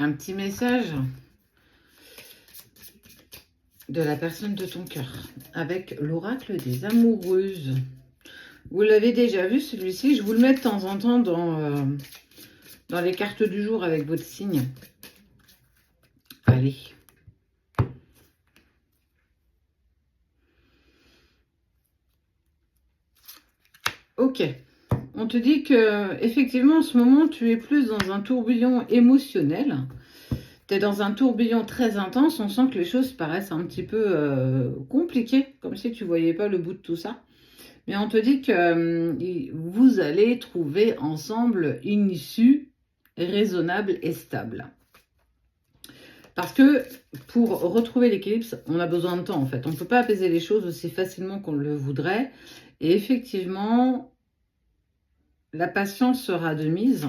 un petit message de la personne de ton cœur avec l'oracle des amoureuses. Vous l'avez déjà vu celui-ci, je vous le mets de temps en temps dans les cartes du jour avec votre signe. Allez. Ok. On te dit que effectivement en ce moment tu es plus dans un tourbillon émotionnel. Tu es dans un tourbillon très intense. On sent que les choses paraissent un petit peu compliquées, comme si tu voyais pas le bout de tout ça. Mais on te dit que vous allez trouver ensemble une issue raisonnable et stable. Parce que pour retrouver l'équilibre, on a besoin de temps en fait. On ne peut pas apaiser les choses aussi facilement qu'on le voudrait. Et effectivement, la patience sera de mise.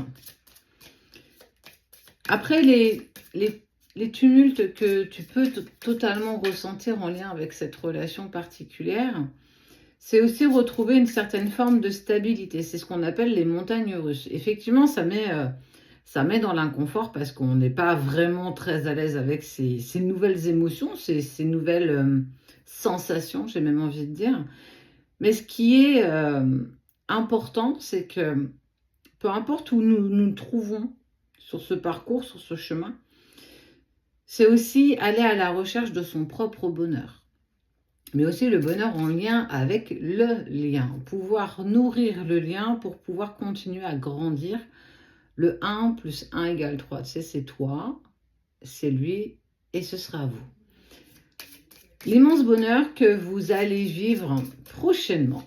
Après, les tumultes que tu peux totalement ressentir en lien avec cette relation particulière, c'est aussi retrouver une certaine forme de stabilité. C'est ce qu'on appelle les montagnes russes. Effectivement, ça met dans l'inconfort parce qu'on n'est pas vraiment très à l'aise avec ces nouvelles émotions, ces nouvelles sensations, j'ai même envie de dire. Mais ce qui est important, c'est que peu importe où nous nous trouvons sur ce parcours, sur ce chemin, c'est aussi aller à la recherche de son propre bonheur. Mais aussi le bonheur en lien avec le lien. Pouvoir nourrir le lien pour pouvoir continuer à grandir. Le 1 plus 1 égale 3. Tu sais, c'est toi, c'est lui et ce sera vous. L'immense bonheur que vous allez vivre prochainement.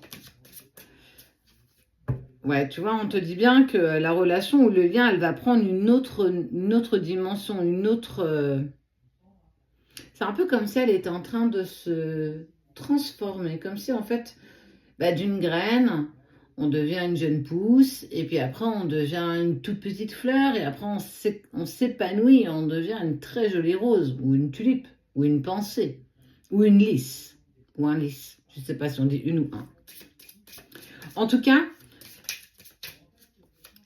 Ouais, tu vois, on te dit bien que la relation ou le lien, elle va prendre une autre dimension, une autre... C'est un peu comme si elle était en train de se transformer, comme si en fait, d'une graine, on devient une jeune pousse, et puis après on devient une toute petite fleur, et après on s'épanouit, et on devient une très jolie rose, ou une tulipe, ou une pensée, ou une lys, ou un lys. Je ne sais pas si on dit une ou un. En tout cas,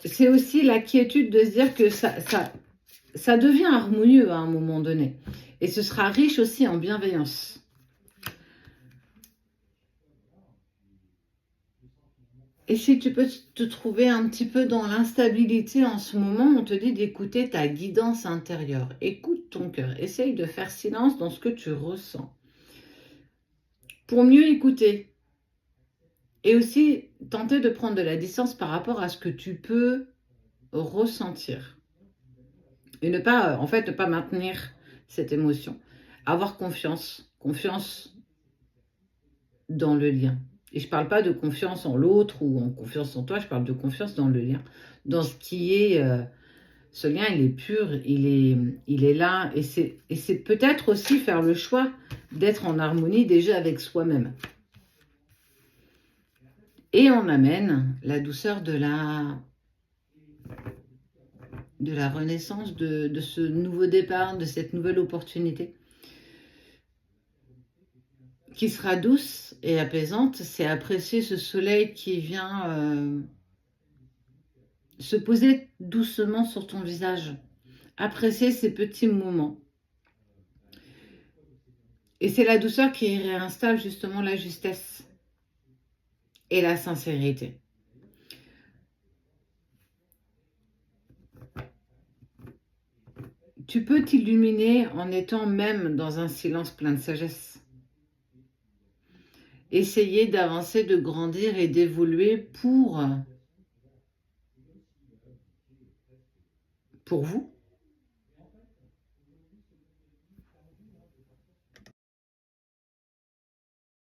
c'est aussi la quiétude de se dire que ça devient harmonieux à un moment donné. Et ce sera riche aussi en bienveillance. Et si tu peux te trouver un petit peu dans l'instabilité en ce moment, on te dit d'écouter ta guidance intérieure. Écoute ton cœur. Essaye de faire silence dans ce que tu ressens. Pour mieux écouter. Et aussi tenter de prendre de la distance par rapport à ce que tu peux ressentir. Et ne pas, en fait, ne pas maintenir cette émotion. Avoir confiance. Confiance dans le lien. Et je ne parle pas de confiance en l'autre ou en confiance en toi, je parle de confiance dans le lien. Dans ce qui est... ce lien, il est pur, il est là. Et c'est peut-être aussi faire le choix d'être en harmonie déjà avec soi-même. Et on amène la douceur de la renaissance, de ce nouveau départ, de cette nouvelle opportunité qui sera douce et apaisante. C'est apprécier ce soleil qui vient se poser doucement sur ton visage. Apprécier ces petits moments. Et c'est la douceur qui réinstalle justement la justesse et la sincérité. Tu peux t'illuminer en étant même dans un silence plein de sagesse. Essayer d'avancer, de grandir et d'évoluer pour vous,